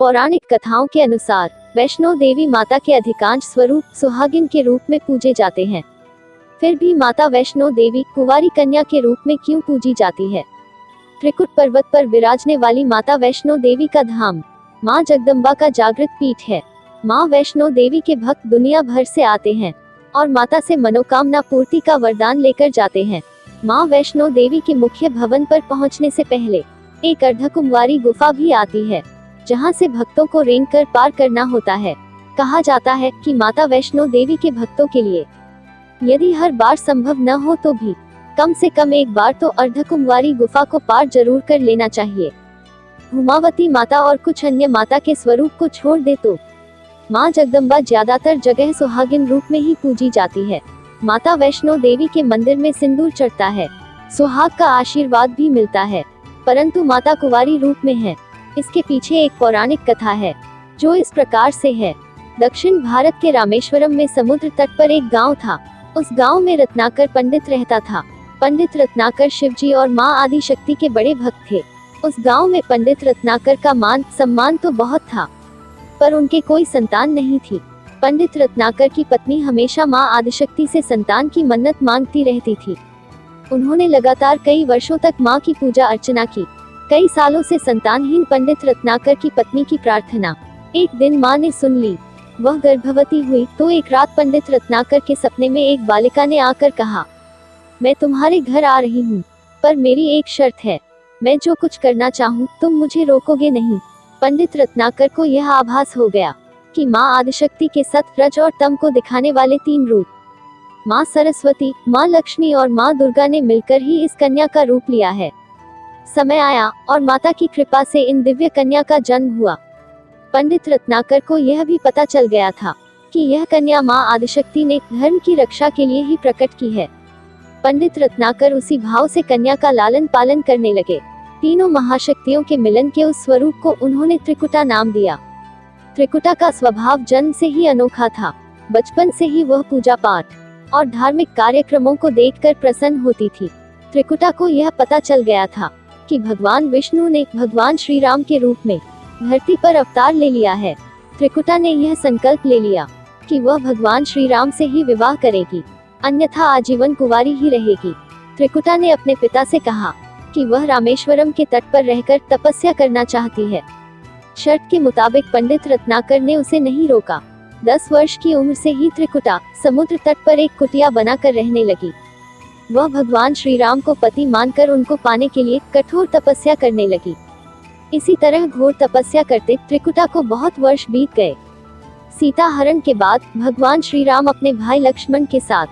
पौराणिक कथाओं के अनुसार वैष्णो देवी माता के अधिकांश स्वरूप सुहागिन के रूप में पूजे जाते हैं। फिर भी माता वैष्णो देवी कुंवारी कन्या के रूप में क्यों पूजी जाती है? त्रिकुट पर्वत पर विराजने वाली माता वैष्णो देवी का धाम मां जगदम्बा का जागृत पीठ है। मां वैष्णो देवी के भक्त दुनिया भर से आते हैं और माता से मनोकामना पूर्ति का वरदान लेकर जाते हैं। मां वैष्णो देवी के मुख्य भवन पर पहुंचने से पहले एक अर्धकुंवारी गुफा भी आती है, जहां से भक्तों को रेंगकर पार करना होता है। कहा जाता है कि माता वैष्णो देवी के भक्तों के लिए यदि हर बार संभव न हो तो भी कम से कम एक बार तो अर्धकुंवारी गुफा को पार जरूर कर लेना चाहिए। उमावती माता और कुछ अन्य माता के स्वरूप को छोड़ दे तो मां जगदम्बा ज्यादातर जगह सुहागिन रूप में ही पूजी जाती है। माता वैष्णो देवी के मंदिर में सिंदूर चढ़ता है, सुहाग का आशीर्वाद भी मिलता है, परंतु माता कुंवारी रूप में है। इसके पीछे एक पौराणिक कथा है जो इस प्रकार से है। दक्षिण भारत के रामेश्वरम में समुद्र तट पर एक गांव था। उस गांव में रत्नाकर पंडित रहता था। पंडित रत्नाकर शिवजी और मां आदि शक्ति के बड़े भक्त थे। उस गांव में पंडित रत्नाकर का मान सम्मान तो बहुत था, पर उनके कोई संतान नहीं थी। पंडित रत्नाकर की पत्नी हमेशा मां आदिशक्ति से संतान की मन्नत मांगती रहती थी। उन्होंने लगातार कई वर्षों तक मां की पूजा अर्चना की। कई सालों से संतानहीन पंडित रत्नाकर की पत्नी की प्रार्थना एक दिन मां ने सुन ली। वह गर्भवती हुई तो एक रात पंडित रत्नाकर के सपने में एक बालिका ने आकर कहा, मैं तुम्हारे घर आ रही हूँ, पर मेरी एक शर्त है, मैं जो कुछ करना चाहूँ तुम मुझे रोकोगे नहीं। पंडित रत्नाकर को यह आभास हो गया कि मां आदिशक्ति के सत रज और तम को दिखाने वाले तीन रूप मां सरस्वती, मां लक्ष्मी और मां दुर्गा ने मिलकर ही इस कन्या का रूप लिया है। समय आया और माता की कृपा से इन दिव्य कन्या का जन्म हुआ। पंडित रत्नाकर को यह भी पता चल गया था कि यह कन्या मां आदिशक्ति ने धर्म की रक्षा के लिए ही प्रकट की है। पंडित रत्नाकर उसी भाव से कन्या का लालन पालन करने लगे। तीनों महाशक्तियों के मिलन के उस स्वरूप को उन्होंने त्रिकुटा नाम दिया। त्रिकुटा का स्वभाव जन्म से ही अनोखा था। बचपन से ही वह पूजा पाठ और धार्मिक कार्यक्रमों को देखकर प्रसन्न होती थी। त्रिकुटा को यह पता चल गया था कि भगवान विष्णु ने भगवान श्री राम के रूप में धरती पर अवतार ले लिया है। त्रिकुटा ने यह संकल्प ले लिया कि वह भगवान श्री राम से ही विवाह करेगी, अन्यथा आजीवन कुंवारी ही रहेगी। त्रिकुटा ने अपने पिता से कहा कि वह रामेश्वरम के तट पर रहकर तपस्या करना चाहती है। शर्त के मुताबिक पंडित रत्नाकर ने उसे नहीं रोका। 10 वर्ष की उम्र से ही त्रिकुटा समुद्र तट पर एक कुटिया बनाकर रहने लगी। वह भगवान श्री राम को पति मानकर उनको पाने के लिए कठोर तपस्या करने लगी। इसी तरह घोर तपस्या करते त्रिकुटा को बहुत वर्ष बीत गए। सीता हरण के बाद भगवान श्री राम अपने भाई लक्ष्मण के साथ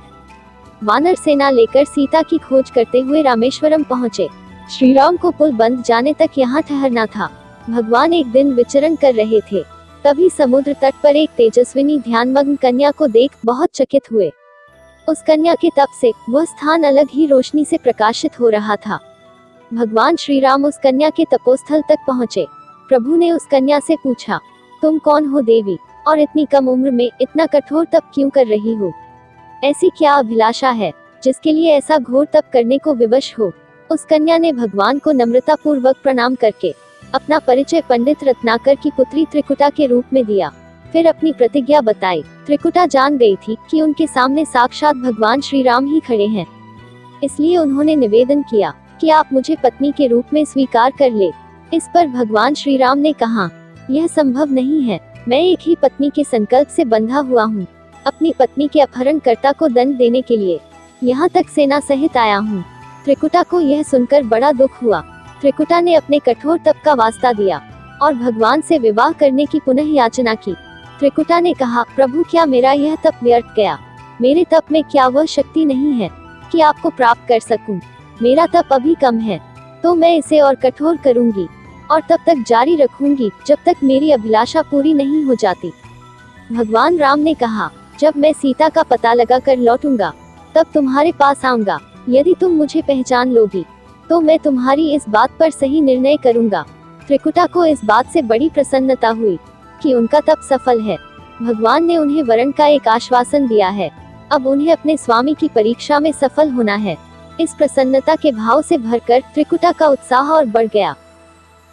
वानर सेना लेकर सीता की खोज करते हुए रामेश्वरम पहुंचे। श्री राम को पुल बंद जाने तक यहाँ ठहरना था। भगवान एक दिन विचरण कर रहे थे, तभी समुद्र तट पर एक तेजस्विनी ध्यानमग्न कन्या को देख बहुत चकित हुए। उस कन्या के तप से वह स्थान अलग ही रोशनी से प्रकाशित हो रहा था। भगवान श्री राम उस कन्या के तपोस्थल तक पहुँचे। प्रभु ने उस कन्या से पूछा, तुम कौन हो देवी, और इतनी कम उम्र में इतना कठोर तप क्यों कर रही हो? ऐसी क्या अभिलाषा है जिसके लिए ऐसा घोर तप करने को विवश हो? उस कन्या ने भगवान को नम्रता पूर्वक प्रणाम करके अपना परिचय पंडित रत्नाकर की पुत्री त्रिकुटा के रूप में दिया। फिर अपनी प्रतिज्ञा बताई। त्रिकुटा जान गई थी कि उनके सामने साक्षात भगवान श्री राम ही खड़े हैं, इसलिए उन्होंने निवेदन किया कि आप मुझे पत्नी के रूप में स्वीकार कर ले। इस पर भगवान श्री राम ने कहा, यह संभव नहीं है, मैं एक ही पत्नी के संकल्प से बंधा हुआ हूँ। अपनी पत्नी के अपहरणकर्ता को दंड देने के लिए यहाँ तक सेना सहित आया हूँ। त्रिकुटा को यह सुनकर बड़ा दुख हुआ। त्रिकुटा ने अपने कठोर तप का वास्ता दिया और भगवान से विवाह करने की पुनः याचना की। त्रिकुटा ने कहा, प्रभु क्या मेरा यह तप व्यर्थ गया? मेरे तप में क्या वह शक्ति नहीं है कि आपको प्राप्त कर सकूं? मेरा तप अभी कम है, तो मैं इसे और कठोर करूंगी और तब तक जारी रखूंगी जब तक मेरी अभिलाषा पूरी नहीं हो जाती। भगवान राम ने कहा, जब मैं सीता का पता लगा कर लौटूंगा तब तुम्हारे पास आऊंगा। यदि तुम मुझे पहचान लोगी तो मैं तुम्हारी इस बात पर सही निर्णय करूंगा। त्रिकुटा को इस बात से बड़ी प्रसन्नता हुई कि उनका तप सफल है। भगवान ने उन्हें वरण का एक आश्वासन दिया है। अब उन्हें अपने स्वामी की परीक्षा में सफल होना है। इस प्रसन्नता के भाव से भरकर त्रिकुटा का उत्साह और बढ़ गया।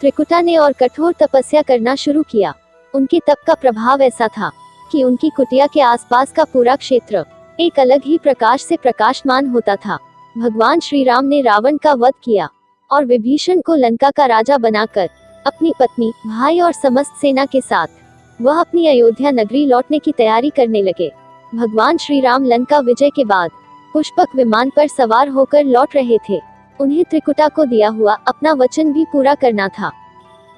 त्रिकुटा ने और कठोर तपस्या करना शुरू किया। उनके तप का प्रभाव ऐसा था कि उनकी कुटिया के आसपास का पूरा क्षेत्र एक अलग ही प्रकाश से प्रकाशमान होता था। भगवान श्री राम ने रावण का वध किया और विभीषण को लंका का राजा बनाकर अपनी पत्नी, भाई और समस्त सेना के साथ वह अपनी अयोध्या नगरी लौटने की तैयारी करने लगे। भगवान श्री राम लंका विजय के बाद पुष्पक विमान पर सवार होकर लौट रहे थे। उन्हें त्रिकुटा को दिया हुआ अपना वचन भी पूरा करना था।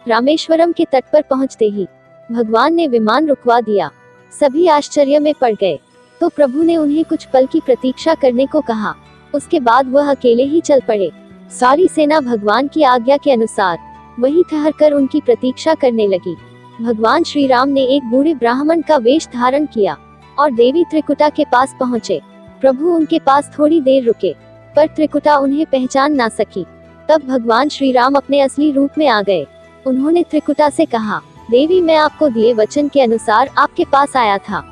रामेश्वरम के तट पर पहुंचते ही भगवान ने विमान रुकवा दिया। सभी आश्चर्य में पड़ गए, तो प्रभु ने उन्हें कुछ पल की प्रतीक्षा करने को कहा। उसके बाद वह अकेले ही चल पड़े। सारी सेना भगवान की आज्ञा के अनुसार वहीं ठहरकर उनकी प्रतीक्षा करने लगी। भगवान श्री राम ने एक बूढ़े ब्राह्मण का वेश धारण किया और देवी त्रिकुटा के पास पहुँचे। प्रभु उनके पास थोड़ी देर रुके, पर त्रिकुटा उन्हें पहचान ना सकी। तब भगवान श्री राम अपने असली रूप में आ गए। उन्होंने त्रिकुटा से कहा, देवी, मैं आपको दिए वचन के अनुसार आपके पास आया था,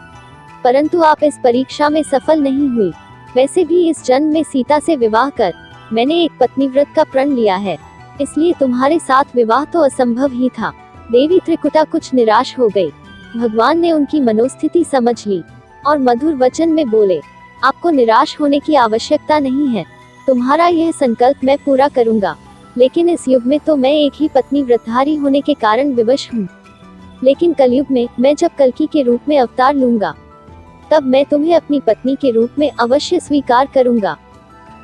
परंतु आप इस परीक्षा में सफल नहीं हुई। वैसे भी इस जन्म में सीता से विवाह कर मैंने एक पत्नी व्रत का प्रण लिया है, इसलिए तुम्हारे साथ विवाह तो असंभव ही था। देवी त्रिकुटा कुछ निराश हो गई। भगवान ने उनकी मनोस्थिति समझ ली और मधुर वचन में बोले, आपको निराश होने की आवश्यकता नहीं है। तुम्हारा यह संकल्प मैं पूरा करूंगा, लेकिन इस युग में तो मैं एक ही पत्नी व्रतधारी होने के कारण विवश हूँ। लेकिन कलयुग में मैं जब कल्कि के रूप में अवतार लूंगा, तब मैं तुम्हें अपनी पत्नी के रूप में अवश्य स्वीकार करूंगा।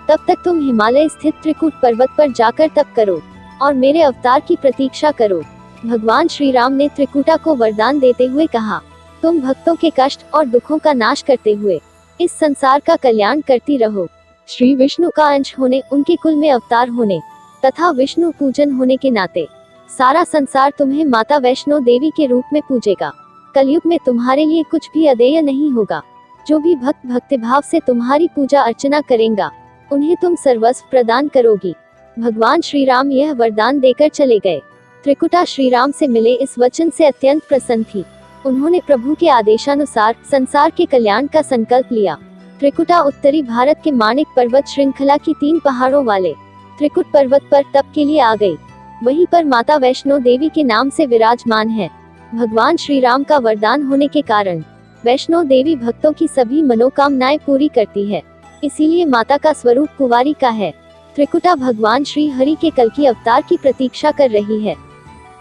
तब तक तुम हिमालय स्थित त्रिकूट पर्वत पर जाकर तप करो और मेरे अवतार की प्रतीक्षा करो। भगवान श्री राम ने त्रिकुटा को वरदान देते हुए कहा, तुम भक्तों के कष्ट और दुखों का नाश करते हुए इस संसार का कल्याण करती रहो। श्री विष्णु का अंश होने, उनके कुल में अवतार होने तथा विष्णु पूजन होने के नाते सारा संसार तुम्हें माता वैष्णो देवी के रूप में पूजेगा। कलयुग में तुम्हारे लिए कुछ भी अदेय नहीं होगा। जो भी भक्त भक्तिभाव से तुम्हारी पूजा अर्चना करेगा, उन्हें तुम सर्वस्व प्रदान करोगी। भगवान श्री राम यह वरदान देकर चले गए। त्रिकुटा श्री राम से मिले इस वचन से अत्यंत प्रसन्न थी। उन्होंने प्रभु के आदेशानुसार संसार के कल्याण का संकल्प लिया। त्रिकुटा उत्तरी भारत के माणिक पर्वत श्रृंखला की 3 पहाड़ों वाले त्रिकुट पर्वत पर तप के लिए आ गई। वहीं पर माता वैष्णो देवी के नाम से विराजमान है। भगवान श्री राम का वरदान होने के कारण वैष्णो देवी भक्तों की सभी मनोकामनाएं पूरी करती है, इसीलिए माता का स्वरूप कुंवारी का है। त्रिकुटा भगवान श्री हरि के कल्कि अवतार की प्रतीक्षा कर रही है।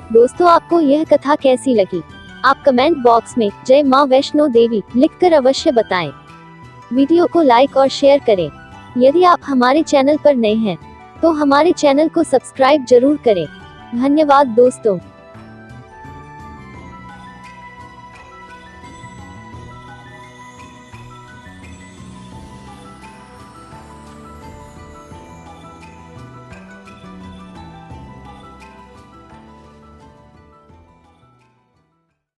दोस्तों, आपको यह कथा कैसी लगी? आप कमेंट बॉक्स में जय मां वैष्णो देवी लिखकर अवश्य बताएं। वीडियो को लाइक और शेयर करें। यदि आप हमारे चैनल पर नए हैं तो हमारे चैनल को सब्सक्राइब जरूर करें। धन्यवाद दोस्तों।